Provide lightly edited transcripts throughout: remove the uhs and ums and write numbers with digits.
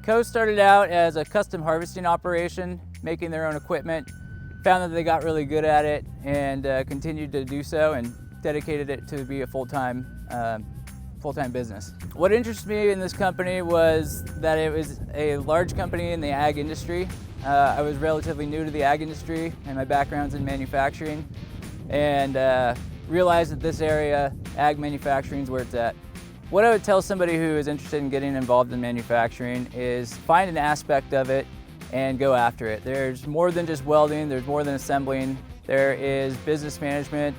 COE started out as a custom harvesting operation, making their own equipment. Found that they got really good at it and continued to do so and dedicated it to be a full-time business. What interested me in this company was that it was a large company in the ag industry. I was relatively new to the ag industry and my background's in manufacturing, and realized that this area, ag manufacturing, is where it's at. What I would tell somebody who is interested in getting involved in manufacturing is find an aspect of it and go after it. There's more than just welding, there's more than assembling. There is business management,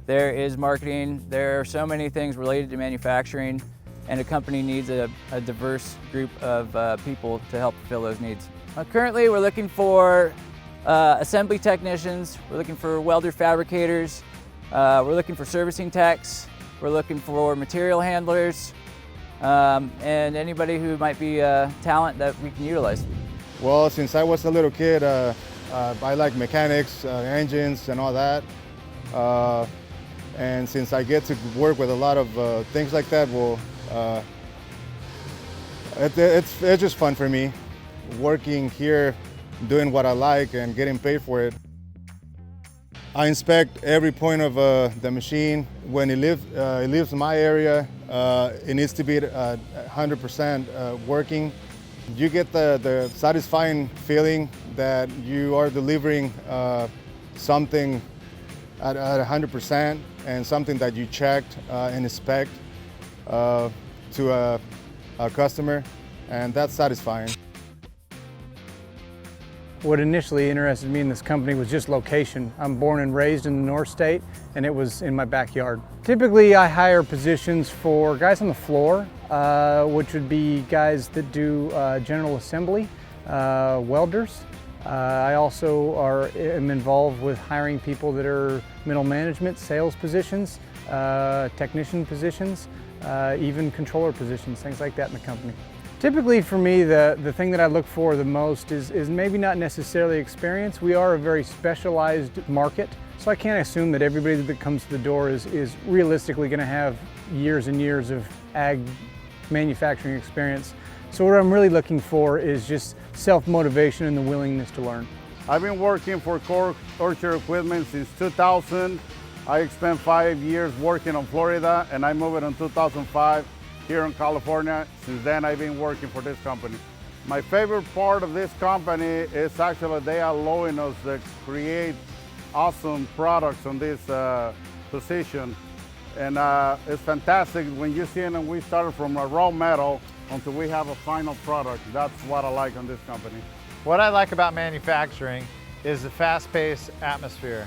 there is marketing, there are so many things related to manufacturing, and a company needs a diverse group of people to help fulfill those needs. Currently we're looking for assembly technicians, we're looking for welder fabricators, we're looking for servicing techs, we're looking for material handlers, and anybody who might be talent that we can utilize. Well, since I was a little kid, I like mechanics, engines and all that. And since I get to work with a lot of things like that, well, it's just fun for me. Working here, doing what I like and getting paid for it. I inspect every point of the machine. When it leaves my area, it needs to be 100% working. You get the satisfying feeling that you are delivering something at 100% and something that you checked and inspect to a customer, and that's satisfying. What initially interested me in this company was just location. I'm born and raised in the North State, and it was in my backyard. Typically, I hire positions for guys on the floor, which would be guys that do general assembly, welders. I also am involved with hiring people that are middle management, sales positions, technician positions, even controller positions, things like that in the company. Typically for me, the thing that I look for the most is maybe not necessarily experience. We are a very specialized market, so I can't assume that everybody that comes to the door is realistically going to have years and years of ag manufacturing experience. So what I'm really looking for is just self-motivation and the willingness to learn. I've been working for COE Orchard Equipment since 2000. I spent 5 years working in Florida, and I moved in 2005. Here in California. Since then, I've been working for this company. My favorite part of this company is actually they are allowing us to create awesome products on this position. And it's fantastic when you see it, and we started from a raw metal until we have a final product. That's what I like on this company. What I like about manufacturing is the fast-paced atmosphere.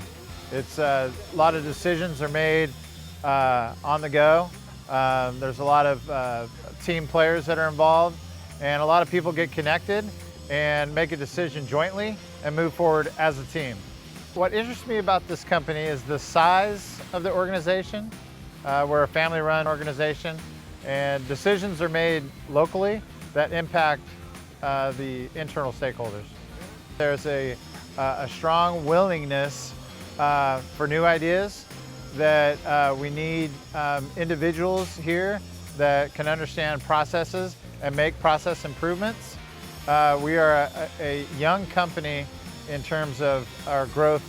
It's a lot of decisions are made on the go. There's a lot of team players that are involved, and a lot of people get connected and make a decision jointly and move forward as a team. What interests me about this company is the size of the organization. We're a family-run organization, and decisions are made locally that impact the internal stakeholders. There's a strong willingness for new ideas, that we need individuals here that can understand processes and make process improvements. We are a young company in terms of our growth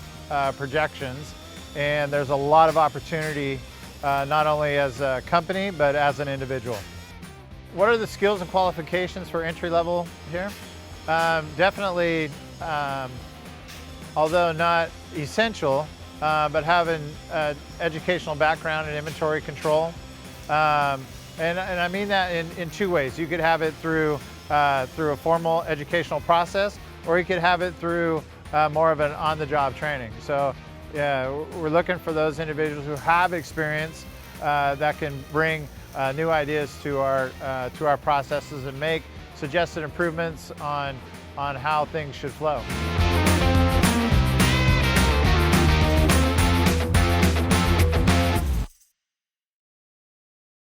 projections, and there's a lot of opportunity not only as a company but as an individual. What are the skills and qualifications for entry level here? Definitely, although not essential, but having an educational background in inventory control. And I mean that in two ways. You could have it through a formal educational process, or you could have it through more of an on-the-job training. So yeah, we're looking for those individuals who have experience that can bring new ideas to our processes and make suggested improvements on how things should flow.